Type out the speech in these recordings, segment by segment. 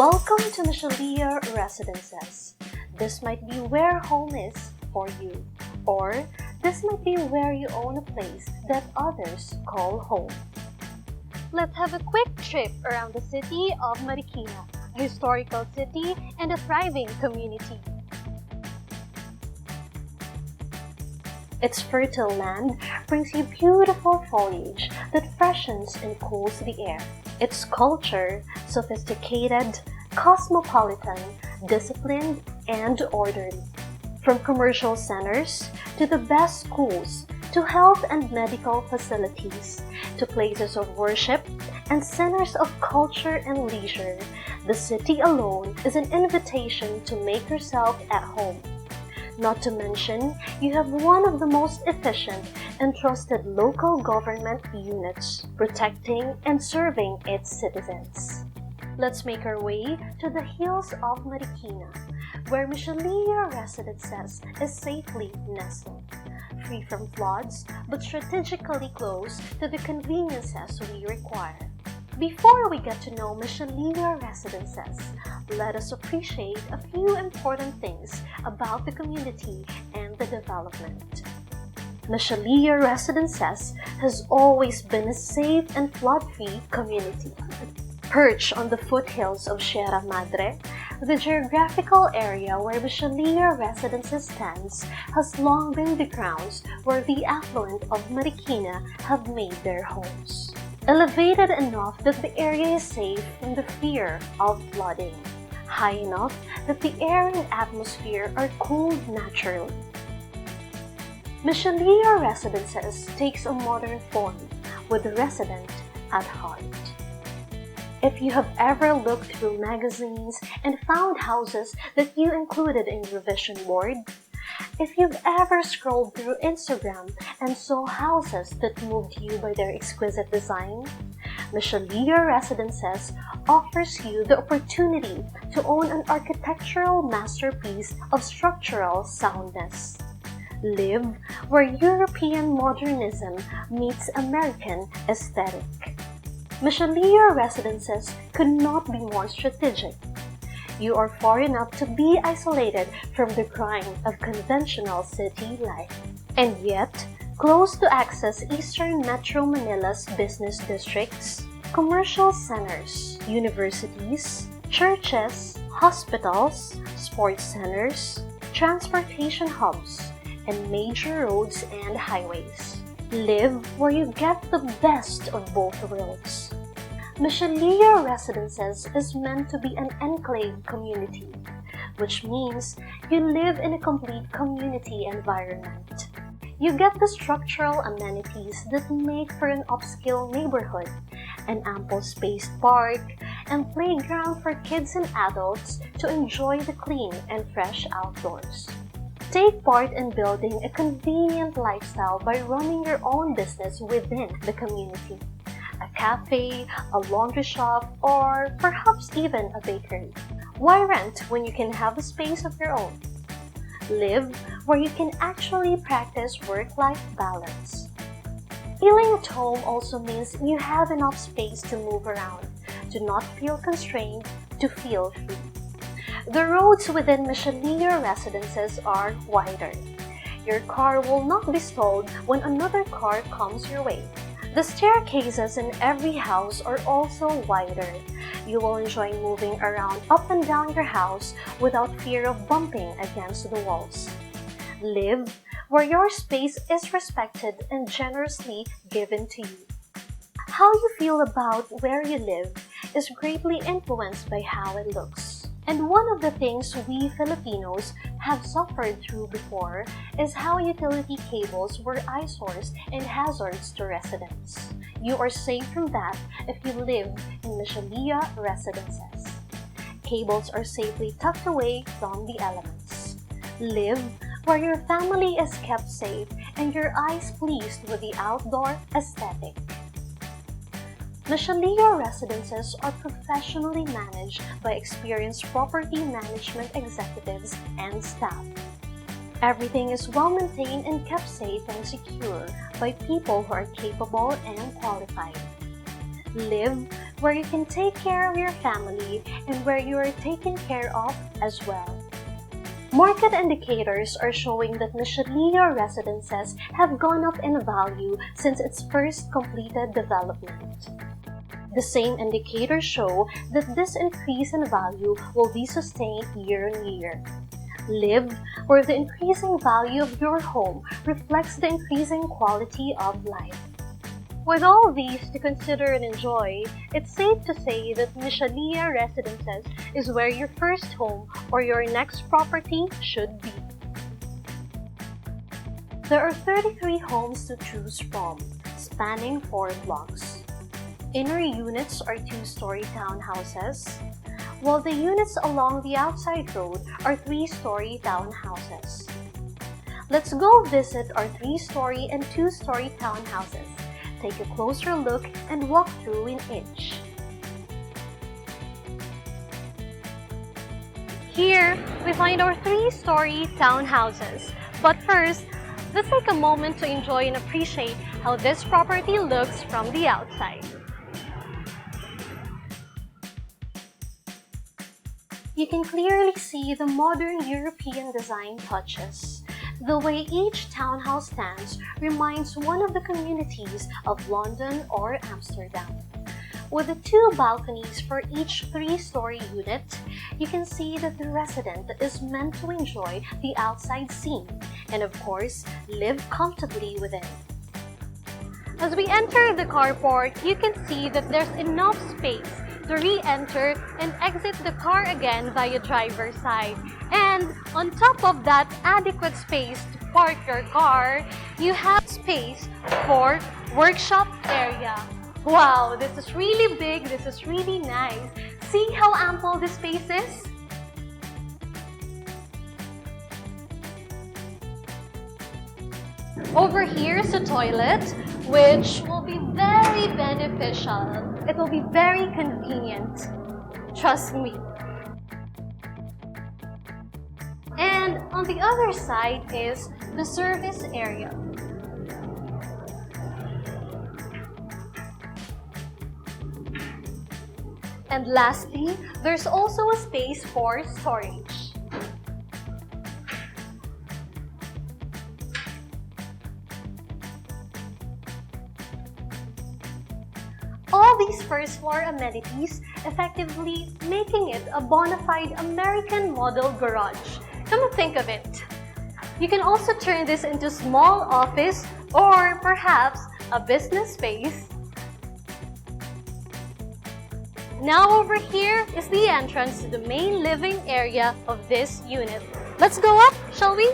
Welcome to Michelia Residences. This might be where home is for you, or this might be where you own a place that others call home. Let's have a quick trip around the city of Marikina, a historical city and a thriving community. Its fertile land brings you beautiful foliage that freshens and cools the air. Its culture, sophisticated, cosmopolitan, disciplined, and orderly. From commercial centers to the best schools, to health and medical facilities, to places of worship and centers of culture and leisure, the city alone is an invitation to make yourself at home. Not to mention, you have one of the most efficient and trusted local government units protecting and serving its citizens. Let's make our way to the hills of Marikina, where Michelia Residences is safely nestled, free from floods but strategically close to the conveniences we require. Before we get to know Michelia Residences, let us appreciate a few important things about the community and the development. Michelia Residences has always been a safe and flood-free community. Perched on the foothills of Sierra Madre, the geographical area where Michelia Residences stands has long been the grounds where the affluent of Marikina have made their homes. Elevated enough that the area is safe from the fear of flooding. High enough that the air and atmosphere are cooled naturally. Michelia Residences takes a modern form with the resident at heart. If you have ever looked through magazines and found houses that you included in your vision board, if you've ever scrolled through Instagram and saw houses that moved you by their exquisite design, Michelia Residences offers you the opportunity to own an architectural masterpiece of structural soundness. Live where European modernism meets American aesthetic. Michelia Residences could not be more strategic. You are far enough to be isolated from the grind of conventional city life, and yet close to access Eastern Metro Manila's business districts, commercial centers, universities, churches, hospitals, sports centers, transportation hubs, and major roads and highways. Live where you get the best of both worlds. Michelia Residences is meant to be an enclave community, which means you live in a complete community environment. You get the structural amenities that make for an upscale neighborhood, an ample spaced park, and playground for kids and adults to enjoy the clean and fresh outdoors. Take part in building a convenient lifestyle by running your own business within the community. A cafe, a laundry shop, or perhaps even a bakery. Why rent when you can have a space of your own? Live where you can actually practice work-life balance. Feeling at home also means you have enough space to move around, to not feel constrained, to feel free. The roads within Michelia Residences are wider. Your car will not be stalled when another car comes your way. The staircases in every house are also wider. You will enjoy moving around up and down your house without fear of bumping against the walls. Live where your space is respected and generously given to you. How you feel about where you live is greatly influenced by how it looks. And one of the things we Filipinos have suffered through before is how utility cables were eyesores and hazards to residents. You are safe from that if you live in Michelia Residences. Cables are safely tucked away from the elements. Live where your family is kept safe and your eyes pleased with the outdoor aesthetic. Michelia Residences are professionally managed by experienced property management executives and staff. Everything is well maintained and kept safe and secure by people who are capable and qualified. Live where you can take care of your family and where you are taken care of as well. Market indicators are showing that Michelia Residences have gone up in value since its first completed development. The same indicators show that this increase in value will be sustained year on year. Live where the increasing value of your home reflects the increasing quality of life. With all these to consider and enjoy, it's safe to say that Michelia Residences is where your first home or your next property should be. There are 33 homes to choose from, spanning 4 blocks. Inner units are 2-story townhouses, while the units along the outside road are 3-story townhouses. Let's go visit our 3-story and 2-story townhouses. Take a closer look and walk through in each. Here, we find our 3-story townhouses. But first, let's take a moment to enjoy and appreciate how this property looks from the outside. You can clearly see the modern European design touches. The way each townhouse stands reminds one of the communities of London or Amsterdam. With the 2 balconies for each 3-story unit, you can see that the resident is meant to enjoy the outside scene and, of course, live comfortably within. As we enter the carport, you can see that there's enough space to re-enter and exit the car again via driver's side. And on top of that adequate space to park your car, you have space for workshop area. Wow, this is really big, this is really nice. See how ample this space is? Over here is the toilet, which will be very beneficial. It will be very convenient. Trust me. And on the other side is the service area. And lastly, there's also a space for storage. All these first floor amenities effectively making it a bona fide American model garage. Come to think of it. You can also turn this into a small office or perhaps a business space. Now over here is the entrance to the main living area of this unit. Let's go up, shall we?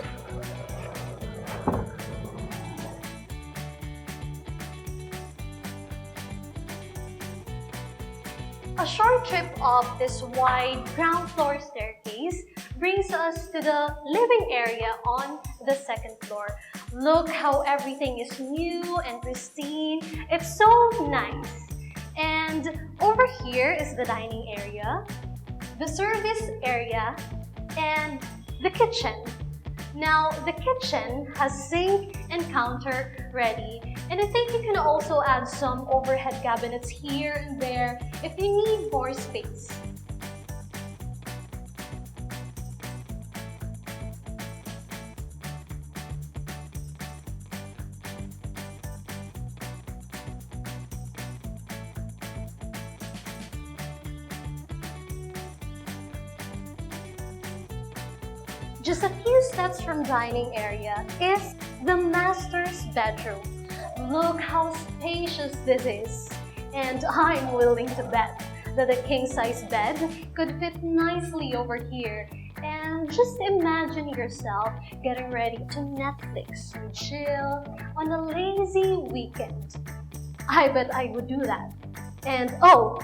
A short trip up this wide ground floor staircase brings us to the living area on the 2nd floor. Look how everything is new and pristine. It's so nice. And over here is the dining area, the service area, and the kitchen. Now, the kitchen has sink and counter ready. And I think you can also add some overhead cabinets here and there if you need more space. Just a few steps from dining area is the master's bedroom. Look how spacious this is. And I'm willing to bet that a king-size bed could fit nicely over here. And just imagine yourself getting ready to Netflix and chill on a lazy weekend. I bet I would do that. And oh,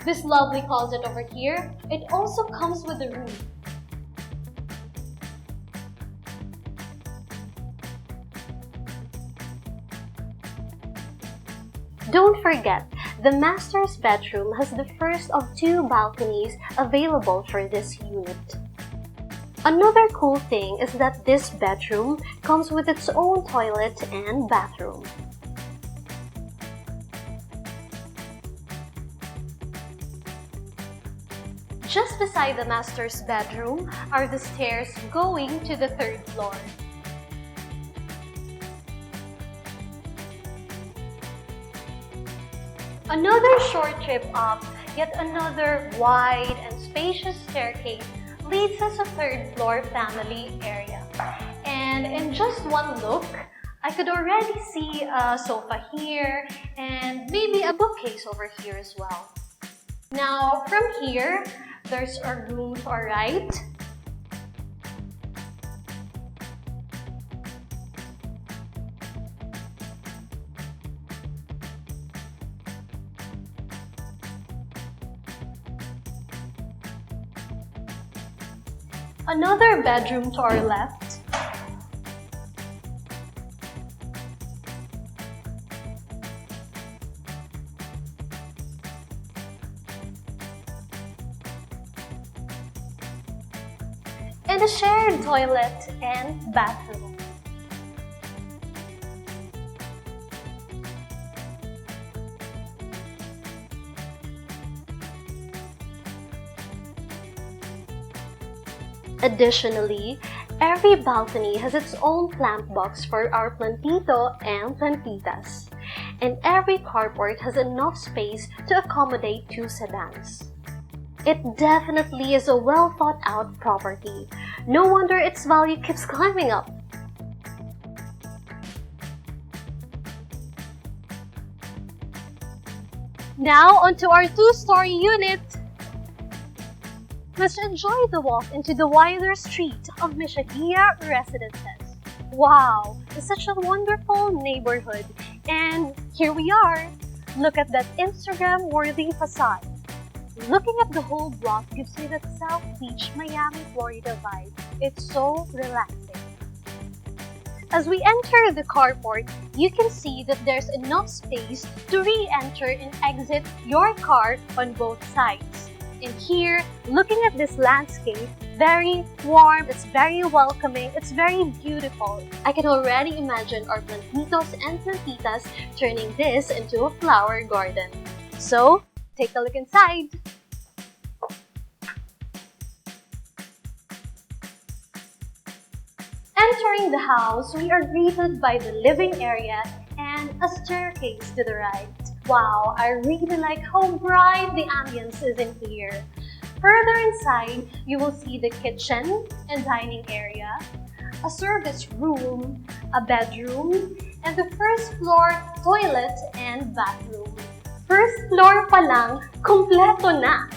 this lovely closet over here, it also comes with a room. Don't forget, the master's bedroom has the first of 2 balconies available for this unit. Another cool thing is that this bedroom comes with its own toilet and bathroom. Just beside the master's bedroom are the stairs going to the third floor. Another short trip up, yet another wide and spacious staircase leads us to third floor family area. And in just one look, I could already see a sofa here and maybe a bookcase over here as well. Now from here, there's a room to our right. Another bedroom to our left. And a shared toilet and bathroom. Additionally, every balcony has its own plant box for our plantito and plantitas, and every carport has enough space to accommodate 2 sedans. It definitely is a well thought out property. No wonder its value keeps climbing up. Now onto our 2-story unit. Let's enjoy the walk into the wider street of Michelia Residences. Wow, it's such a wonderful neighborhood. And here we are. Look at that Instagram-worthy facade. Looking at the whole block gives me that South Beach, Miami, Florida vibe. It's so relaxing. As we enter the carport, you can see that there's enough space to re-enter and exit your car on both sides. And here, looking at this landscape, very warm, it's very welcoming, it's very beautiful. I can already imagine our plantitos and plantitas turning this into a flower garden. So, take a look inside. Entering the house, we are greeted by the living area and a staircase to the right. Wow, I really like how bright the ambience is in here. Further inside, you will see the kitchen and dining area, a service room, a bedroom, and the first floor toilet and bathroom. First floor pa lang, kumpleto na!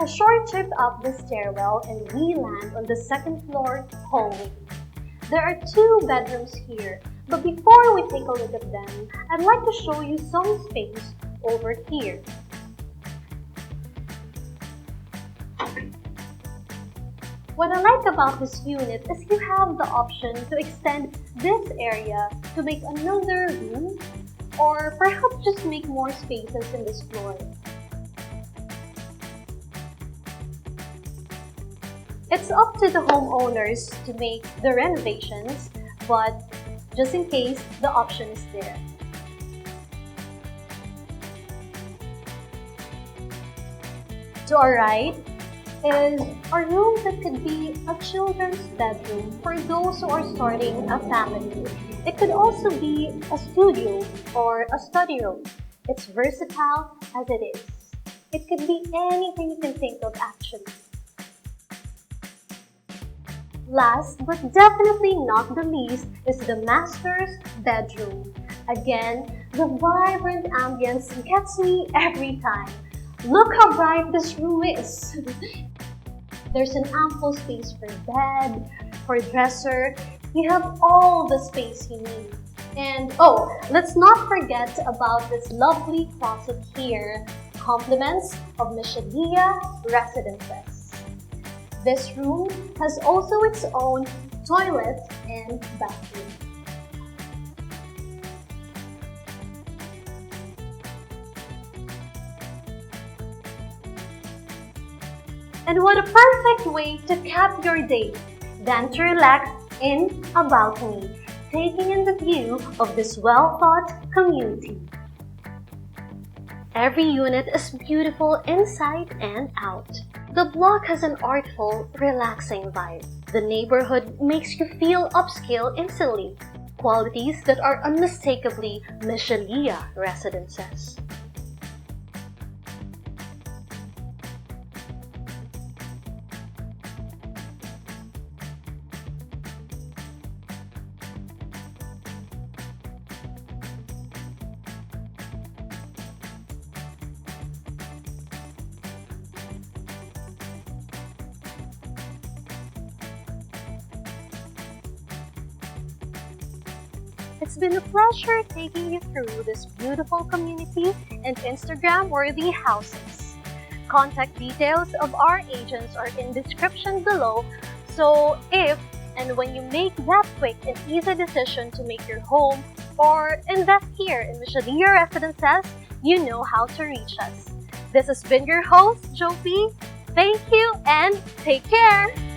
A short trip up the stairwell and we land on the second floor hallway. There are 2 bedrooms here, but before we take a look at them, I'd like to show you some space over here. What I like about this unit is you have the option to extend this area to make another room or perhaps just make more spaces in this floor. It's up to the homeowners to make the renovations, but just in case, the option is there. To our right is a room that could be a children's bedroom for those who are starting a family. It could also be a studio or a study room. It's versatile as it is. It could be anything you can think of actually. Last but definitely not the least is the master's bedroom. Again, the vibrant ambience gets me every time. Look how bright this room is. There's an ample space for bed, for dresser, You have all the space you need. And oh, let's not forget about this lovely closet here, compliments of Michelia Residences. This room has also its own toilet and bathroom. And what a perfect way to cap your day than to relax in a balcony, taking in the view of this well-thought community. Every unit is beautiful inside and out. The block has an artful, relaxing vibe. The neighborhood makes you feel upscale instantly, qualities that are unmistakably Michelia Residences. It's been a pleasure taking you through this beautiful community and Instagram-worthy houses. Contact details of our agents are in description below, so if and when you make that quick and easy decision to make your home or invest here in Michelia Residences, you know how to reach us. This has been your host, Jovi. Thank you and take care!